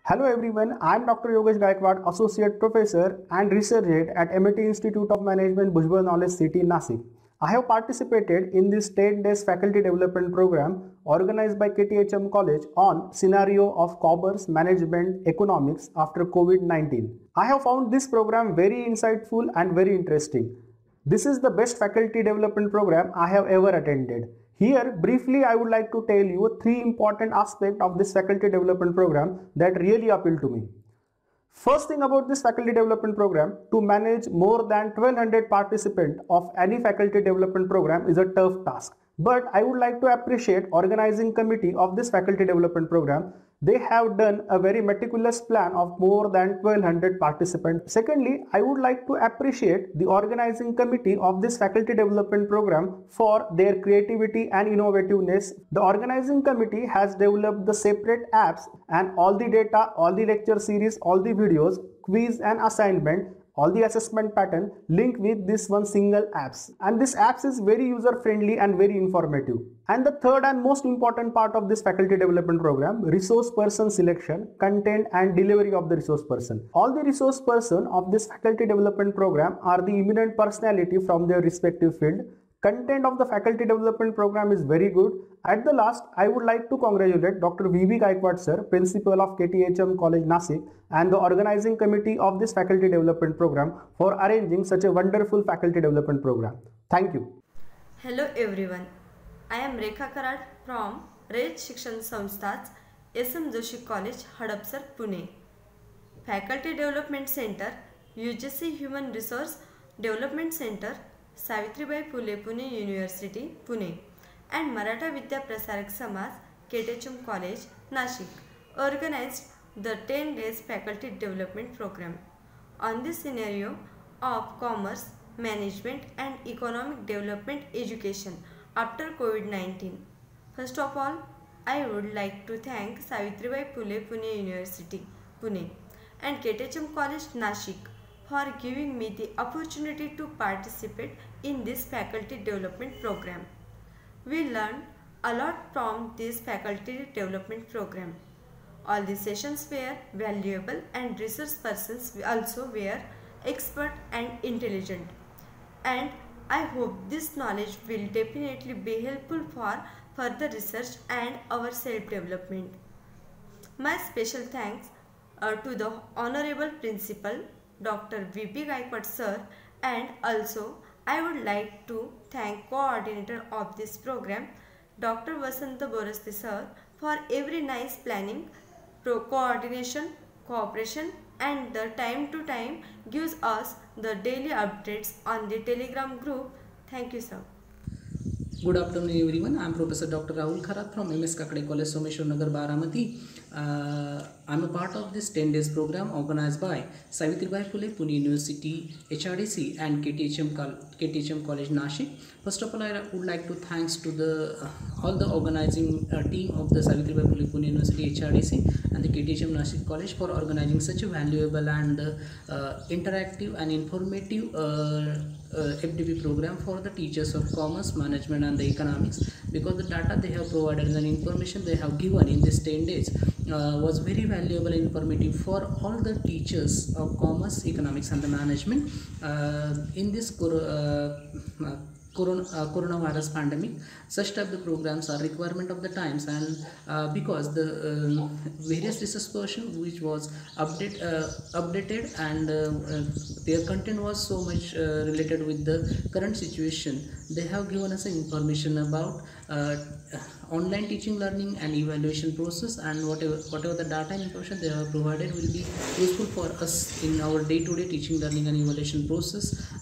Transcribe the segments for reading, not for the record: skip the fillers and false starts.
Hello everyone, I am Dr. Yogesh Gaikwad, Associate Professor and Research Head at MIT Institute of Management, Bhujbal Knowledge City, Nasik. I have participated in this 10 days faculty development program organized by KTHM College on scenario of commerce management economics after COVID-19. I have found this program very insightful and very interesting. This is the best faculty development program I have ever attended. Here, briefly, I would like to tell you three important aspects of this faculty development program that really appeal to me. First thing about this faculty development program, to manage more than 1200 participants of any faculty development program is a tough task. But I would like to appreciate organizing committee of this faculty development program. They have done a very meticulous plan of more than 1200 participants. Secondly, I would like to appreciate the organizing committee of this faculty development program for their creativity and innovativeness. The organizing committee has developed the separate apps and all the data, all the lecture series, all the videos, quiz and assignment, all the assessment pattern linked with this one single apps, and this apps is very user friendly and very informative. And the third and most important part of this faculty development program, resource person selection, content and delivery of the resource person. All the resource person of this faculty development program are the eminent personality from their respective field. Content of the faculty development program is very good. At the last, I would like to congratulate Dr. V.B. Gaikwad sir, Principal of KTHM College Nasik, and the organizing committee of this faculty development program for arranging such a wonderful faculty development program. Thank you. Hello everyone. I am Rekha Karad from Raj Shikshan Samsthas, SM Joshi College, Hadapsar, Pune. Faculty Development Center, UGC Human Resource Development Center, Savitribai Phule Pune University, Pune, and Maratha Vidya Prasarak Samaj, KTHM College, Nashik, organized the 10 days faculty development program on the scenario of commerce, management and economic development education after COVID-19. First of all, I would like to thank Savitribai Phule Pune University, Pune, and KTHM College, Nashik for giving me the opportunity to participate in this faculty development program. We learned a lot from this faculty development program. All the sessions were valuable and research persons also were expert and intelligent. And I hope this knowledge will definitely be helpful for further research and our self-development. My special thanks to the Honorable Principal Dr. V.B. Gaikwad sir, and also I would like to thank coordinator of this program Dr. Vasanta Borasti sir for every nice planning, coordination, cooperation and the time to time gives us the daily updates on the Telegram group. Thank you sir. Good afternoon everyone. I am Professor Dr. Rahul Kharat from MS Kakade College, Someshwar Nagar, Baramati. I am a part of this 10 days program organized by Savitribai Phule Pune University, HRDC and KTHM College, Nashik. First of all, I would like to thanks to all the organizing team of the Savitribai Phule Pune University, HRDC and the KTHM Nashik College for organizing such a valuable and interactive and informative FDP program for the teachers of commerce, management and the economics, because the data they have provided and information they have given in this 10 days was very valuable and informative for all the teachers of commerce, economics and the management in this coronavirus pandemic. Such type of programs are requirement of the times, and because the various research person which was updated and their content was so much related with the current situation, they have given us information about online teaching, learning and evaluation process, and whatever the data and information they have provided will be useful for us in our day-to-day teaching, learning and evaluation process.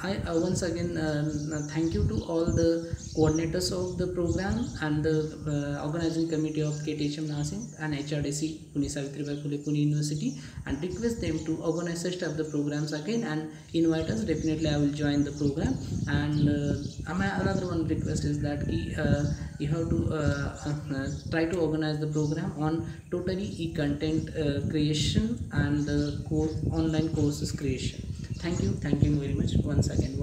I once again thank you to all the coordinators of the program and the organizing committee of KTHM Nasik and HRDC Pune Savitribai Phule Pune University, and request them to organize such type of the programs again and invite us. Definitely I will join the program. And my another one request is that you have to try to organize the program on totally e-content creation and online courses creation. Thank you very much once again.